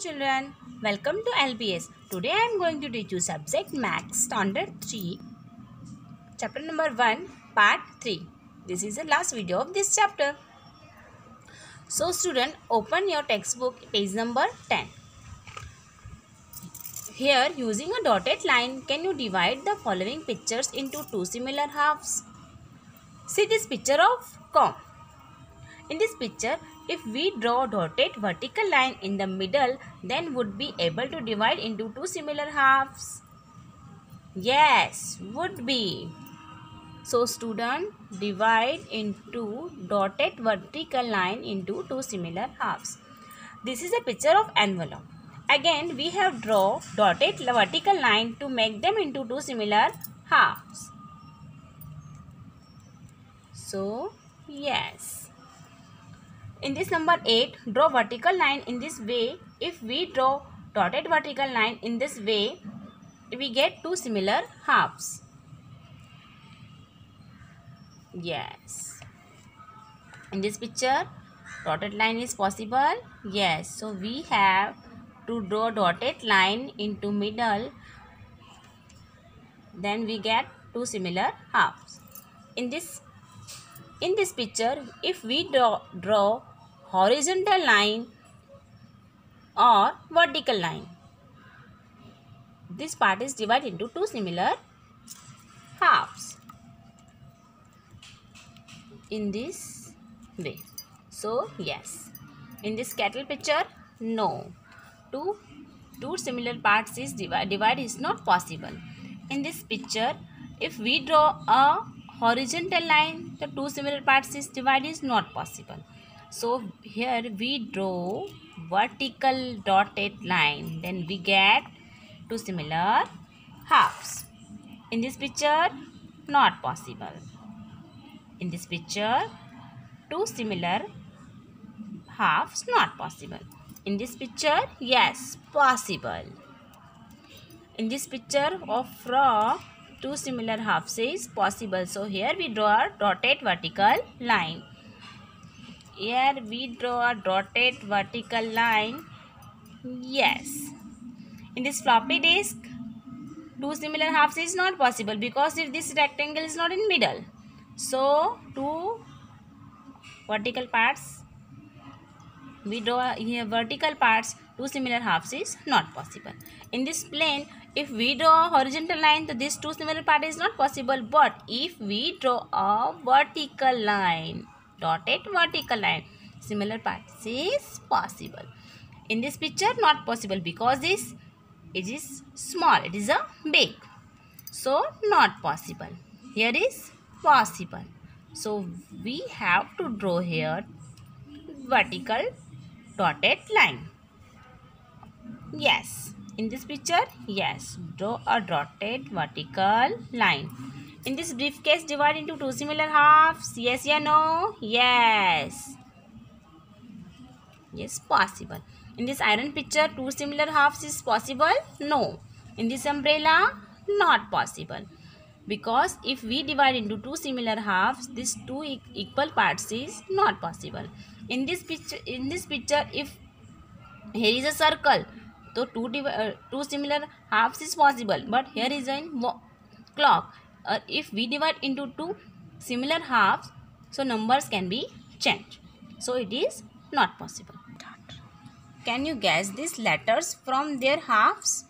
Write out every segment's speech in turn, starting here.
children, welcome to LBS. Today I am going to teach you subject Maths Standard 3, chapter number 1, part 3. This is the last video of this chapter. So student, open your textbook page number 10. Here using a dotted line, can you divide the following pictures into two similar halves? See this picture of comb. In this picture, if we draw a dotted vertical line in the middle, then would be able to divide into two similar halves? Yes, would be. So student, divide into dotted vertical line into two similar halves. This is a picture of envelope. Again, we have draw dotted vertical line to make them into two similar halves. So, yes. In this number 8, draw vertical line in this way. If we draw dotted vertical line in this way, we get two similar halves. Yes. In this picture, dotted line is possible. Yes. So, we have to draw dotted line into middle. Then we get two similar halves. In this picture, if we draw horizontal line or vertical line, this part is divided into two similar halves in this way. So yes, in this kettle picture, no, two similar parts is divide is not possible. In this picture, if we draw a horizontal line, the two similar parts is divide is not possible. So here we draw vertical dotted line, then we get two similar halves. In this picture, not possible. In this picture, two similar halves not possible. In this picture, yes, possible. In this picture of frog, two similar halves is possible. So here we draw a dotted vertical line. Here we draw a dotted vertical line. Yes. In this floppy disk, two similar halves is not possible because if this rectangle is not in middle. So two vertical parts, we draw here vertical parts, two similar halves is not possible. In this plane, if we draw a horizontal line, so this two similar part is not possible. But if we draw a vertical line, dotted vertical line, similar parts is possible. In this picture, not possible because this it is small, it is a big. So not possible. Here is possible. So we have to draw here vertical dotted line. Yes. In this picture, yes, draw a dotted vertical line. In this briefcase, divide into two similar halves. Yes or no? Yes. Yes, possible. In this iron picture, two similar halves is possible? No. In this umbrella, not possible. Because if we divide into two similar halves, these two equal parts is not possible. In this picture, if here is a circle, so two similar halves is possible. But here is a clock. If we divide into two similar halves, so numbers can be changed. So it is not possible. Can you guess these letters from their halves?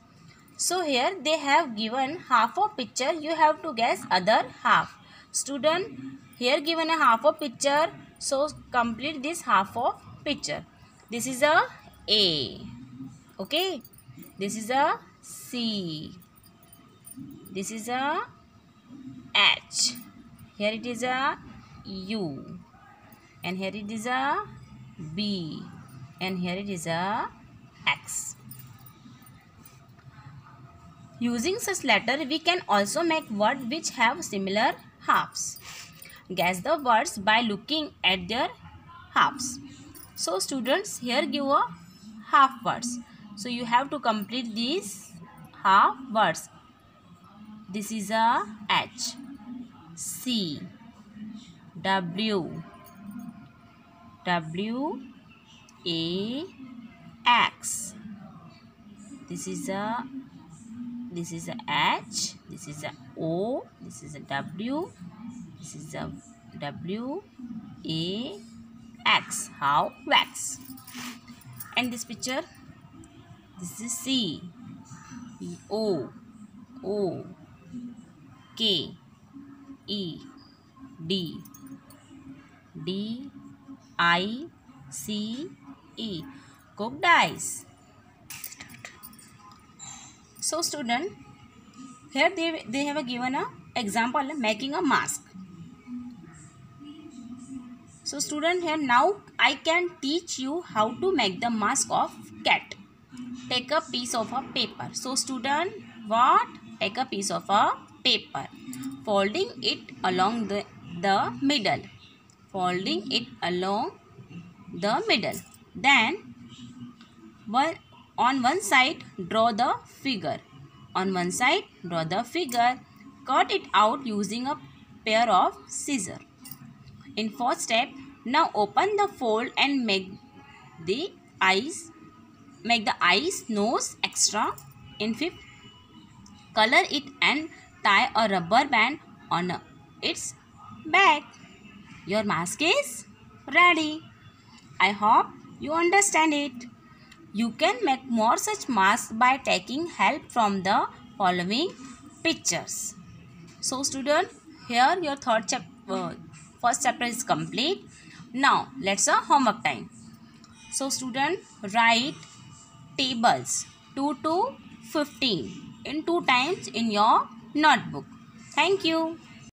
So here they have given half of picture. You have to guess other half. Student, here given a half of picture. So complete this half of picture. This is a A. Okay. This is a C. This is a H. Here it is a U. And here it is a B. And here it is a X. Using such letter, we can also make words which have similar halves. Guess the words by looking at their halves. So students, here give a half words. So you have to complete these half words. This is a H, C, W, W, A, X, this is a H, this is a O, this is a W, this is a W, A, X. How? Wax. And this picture, this is C, O, K, E, D, I, C, E. Cooked ice. So student, here they have given a example making a mask. So student, here now I can teach you how to make the mask of cat. Take a piece of a paper. So student, what? Take a piece of a paper, folding it along the middle. Folding it along the middle. Then on one side draw the figure. On one side draw the figure. Cut it out using a pair of scissors. In fourth step, now open the fold and make the eyes, nose extra. In fifth, color it and tie a rubber band on its back. Your mask is ready. I hope you understand it. You can make more such masks by taking help from the following pictures. So student, here your first chapter is complete. Now let's homework time. So student, write tables 2 to 15 in 2 times in your notebook. Thank you.